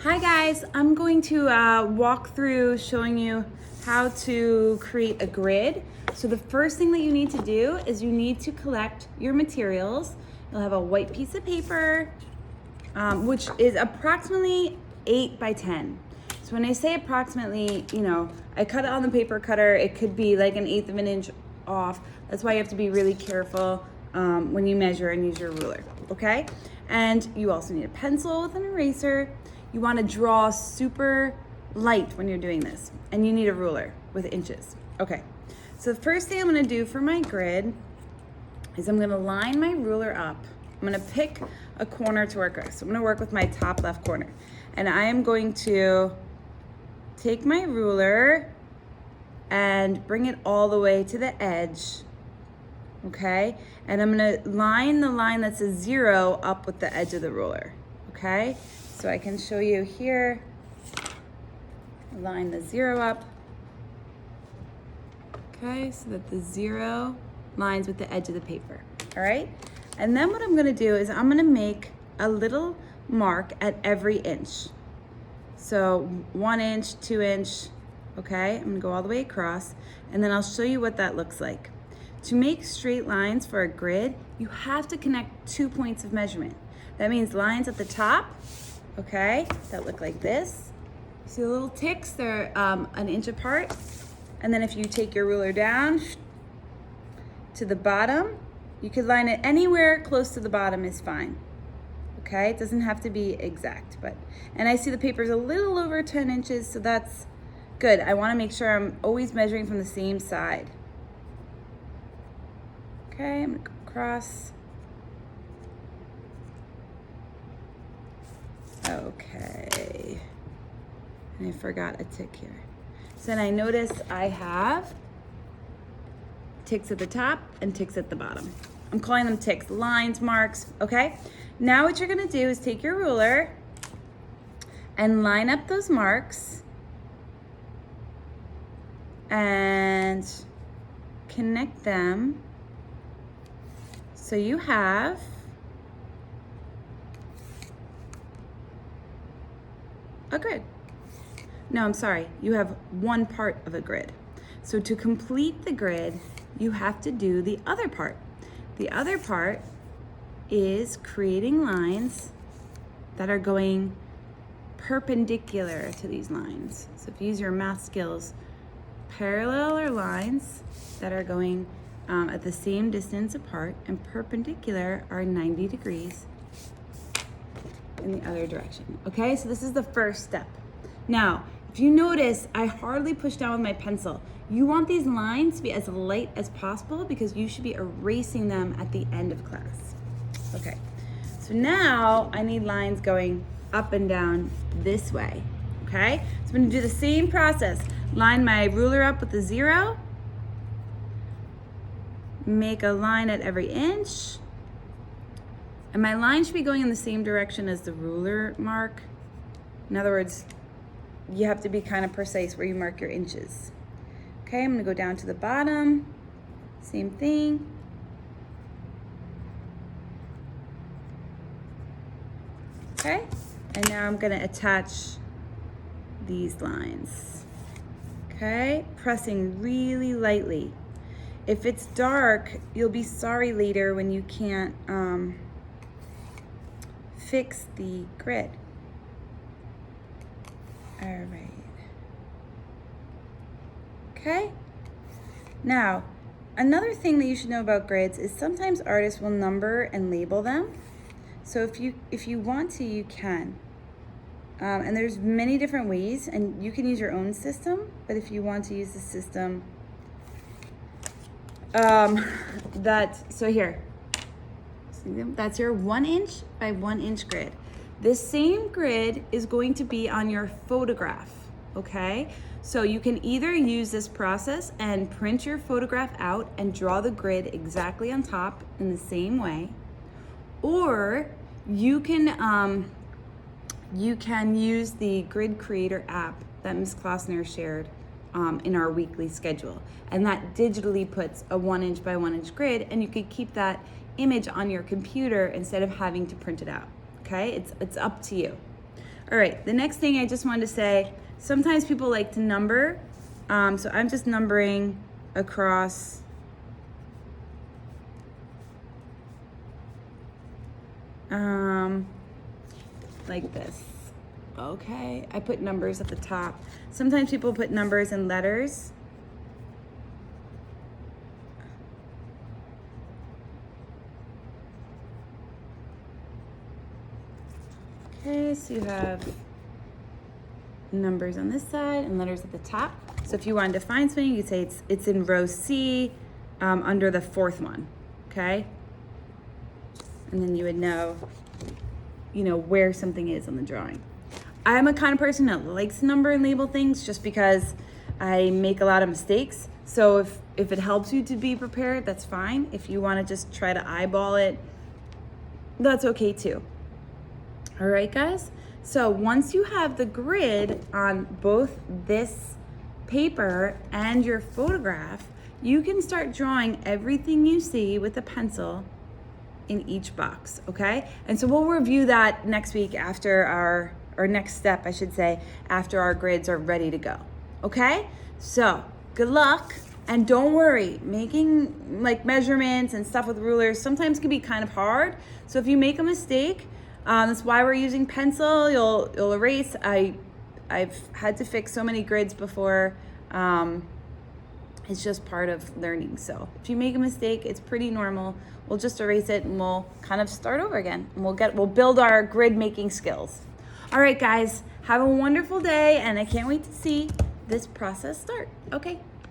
Hi guys, I'm going to walk through showing you how to create a grid. So the first thing that you need to do is you need to collect your materials. You'll have a white piece of paper, which is approximately 8 by 10. So when I say approximately, I cut it on the paper cutter. It could be like 1/8 of an inch off. That's why you have to be really careful when you measure and use your ruler, okay? And you also need a pencil with an eraser. You want to draw super light when you're doing this, and you need a ruler with inches. Okay, so the first thing I'm going to do for my grid is I'm going to line my ruler up. I'm going to pick a corner to work with. So I'm going to work with my top left corner, and I am going to take my ruler and bring it all the way to the edge. Okay, and I'm going to line the line that's a 0 up with the edge of the ruler. Okay, so I can show you here. Line the 0 up. Okay, so that the 0 lines with the edge of the paper. All right, and then what I'm going to do is I'm going to make a little mark at every inch. So 1 inch, 2 inch. Okay, I'm going to go all the way across, and then I'll show you what that looks like. To make straight lines for a grid, you have to connect 2 points of measurement. That means lines at the top, okay, that look like this. See the little ticks? They're 1 inch apart. And then if you take your ruler down to the bottom, you could line it anywhere close to the bottom is fine. Okay, it doesn't have to be exact, and I see the paper's a little over 10 inches, so that's good. I want to make sure I'm always measuring from the same side. Okay, I'm gonna go across. Okay, and I forgot a tick here. So then I notice I have ticks at the top and ticks at the bottom. I'm calling them ticks, lines, marks, okay? Now what you're gonna do is take your ruler and line up those marks and connect them so you have a grid. No, I'm sorry, you have one part of a grid. So to complete the grid, you have to do the other part. The other part is creating lines that are going perpendicular to these lines. So if you use your math skills, parallel are lines that are going at the same distance apart, and perpendicular are 90 degrees in the other direction. Okay, so this is the first step. Now, if you notice, I hardly push down with my pencil. You want these lines to be as light as possible because you should be erasing them at the end of class. Okay, so now I need lines going up and down this way. Okay, so I'm gonna do the same process. Line my ruler up with the 0. Make a line at every inch. And my line should be going in the same direction as the ruler mark. In other words, you have to be kind of precise where you mark your inches. Okay, I'm gonna go down to the bottom. Same thing. Okay, and now I'm gonna attach these lines. Okay, pressing really lightly. If it's dark, you'll be sorry later when you can't fix the grid. All right. Okay. Now, another thing that you should know about grids is sometimes artists will number and label them. So if you want to, you can. And there's many different ways, and you can use your own system, but if you want to use the system, so here, that's your 1 inch by 1 inch grid. This same grid is going to be on your photograph, okay? So you can either use this process and print your photograph out and draw the grid exactly on top in the same way, or you can use the Grid Creator app that Ms. Klossner shared in our weekly schedule. And that digitally puts a 1 inch by 1 inch grid, and you could keep that image on your computer instead of having to print it out. Okay, it's up to you. All right, the next thing I just wanted to say, sometimes people like to number. So I'm just numbering across like this. Okay, I put numbers at the top. Sometimes people put numbers and letters. Okay, so you have numbers on this side and letters at the top. So if you wanted to find something, you could say it's in row C under the fourth one, okay? And then you would know, where something is on the drawing. I'm a kind of person that likes to number and label things just because I make a lot of mistakes. So if it helps you to be prepared, that's fine. If you want to just try to eyeball it, that's okay too. All right, guys? So once you have the grid on both this paper and your photograph, you can start drawing everything you see with a pencil in each box, okay? And so we'll review that next week after or next step, I should say, after our grids are ready to go, okay? So good luck. And don't worry, making like measurements and stuff with rulers sometimes can be kind of hard. So if you make a mistake, that's why we're using pencil. You'll erase. I've had to fix so many grids before. It's just part of learning. So if you make a mistake, it's pretty normal. We'll just erase it and we'll kind of start over again. And we'll build our grid making skills. All right, guys, have a wonderful day, and I can't wait to see this process start. Okay.